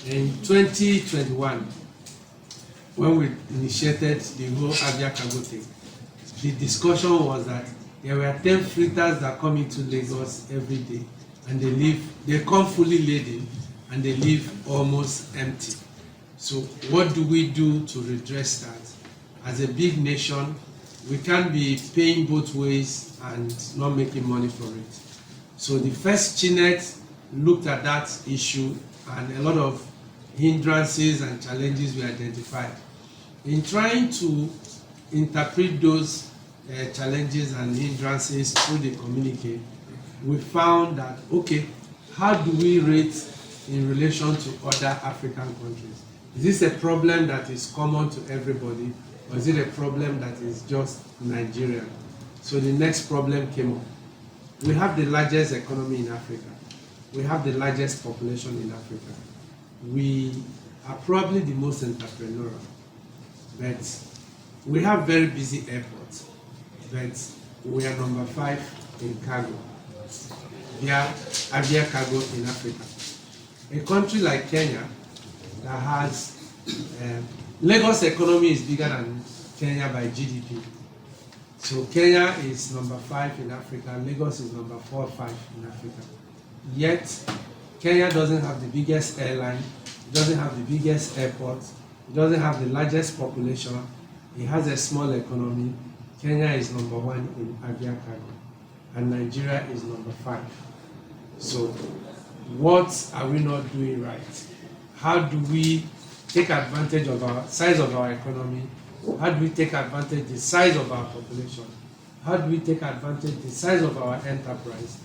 In 2021, when we initiated the whole Aviacargo thing, the discussion was that there were 10 freighters that come into Lagos every day, and they come fully laden and they leave almost empty. So what do we do to redress that? As a big nation, we can't be paying both ways and not making money for it. So the first CHINET looked at that issue, and a lot of hindrances and challenges were identified. In trying to interpret those challenges and hindrances through the communique, we found that, okay, how do we rate in relation to other African countries? Is this a problem that is common to everybody, or is it a problem that is just Nigerian? So the next problem came up. We have the largest economy in Africa. We have the largest population in Africa. We are probably the most entrepreneurial, but we have very busy airports, but we are number 5 in cargo. We are Aviacargo in Africa. A country like Kenya that has, Lagos economy is bigger than Kenya by GDP. So Kenya is number 5 in Africa, Lagos is number 4 or 5 in Africa. Yet, Kenya doesn't have the biggest airline, it doesn't have the biggest airport, it doesn't have the largest population, it has a small economy. Kenya is number 1 in Aviacargo, and Nigeria is number 5. So, what are we not doing right? How do we take advantage of our size of our economy? How do we take advantage of the size of our population? How do we take advantage of the size of our enterprise?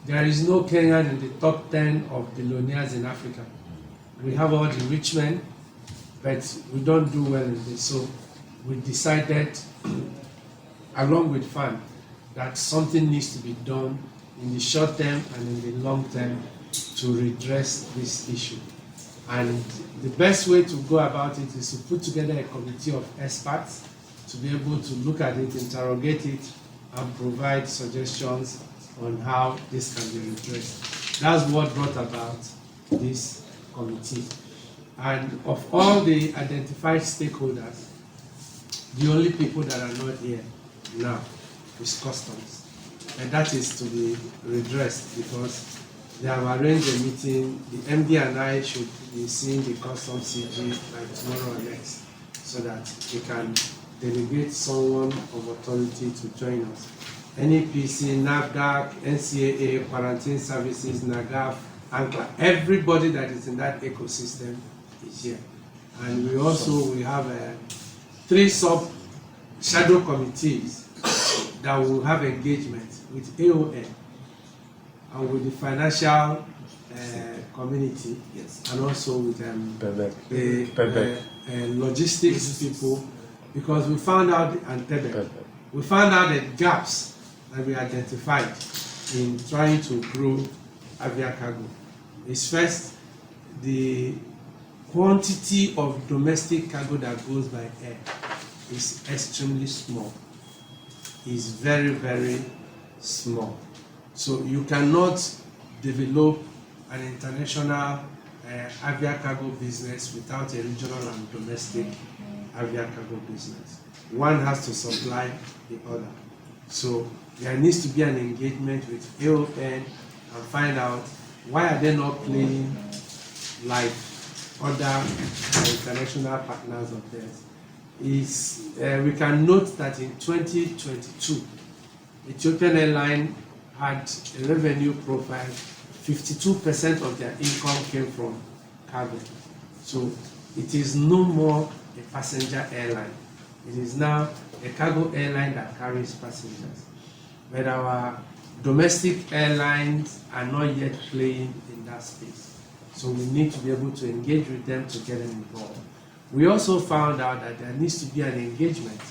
There is no Kenyan in the top 10 of billionaires in Africa. We have all the rich men, but we don't do well in this. So we decided, along with FAN, that something needs to be done in the short term and in the long term to redress this issue. And the best way to go about it is to put together a committee of experts to be able to look at it, interrogate it, and provide suggestions on how this can be redressed. That's what brought about this committee. And of all the identified stakeholders, the only people that are not here now is customs. And that is to be redressed because they have arranged a meeting. The MD and I should be seeing the customs CG like tomorrow or next, so that we can delegate someone of authority to join us. NEPC, NAFDAC, NCAA, Quarantine Services, NAGAF, ANCLA, everybody that is in that ecosystem is here. And we have 3 sub-shadow committees that will have engagement with AON and with the financial community, yes, and also with the logistics people, because we found out, and we found out the gaps that we identified in trying to grow Aviacargo. Is first, the quantity of domestic cargo that goes by air is extremely small. Is very, very small. So you cannot develop an international Aviacargo business without a regional and domestic Aviacargo business. One has to supply the other. So there needs to be an engagement with AON and find out why are they not playing like other international partners of theirs. We can note that in 2022, Ethiopian Airlines had a revenue profile, 52% of their income came from cargo. So it is no more a passenger airline. It is now a cargo airline that carries passengers. But our domestic airlines are not yet playing in that space. So we need to be able to engage with them to get them involved. We also found out that there needs to be an engagement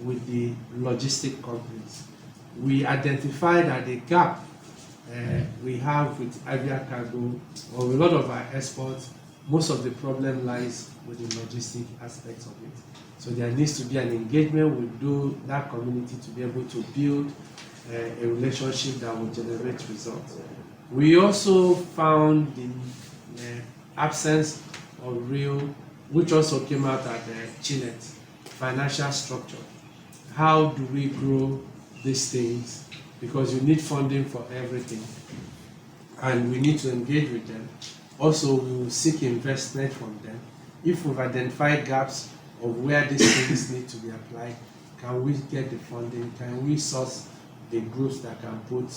with the logistic companies. We identified that the gap we have with Aviacargo, or a lot of our exports, most of the problem lies with the logistic aspects of it. So there needs to be an engagement with that community to be able to build a relationship that will generate results. We also found the absence of real, which also came out at Chinet, financial structure. How do we grow these things? Because you need funding for everything, and we need to engage with them. Also, we will seek investment from them. If we've identified gaps of where these things need to be applied, can we get the funding? Can we source the groups that can put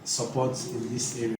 support in this area?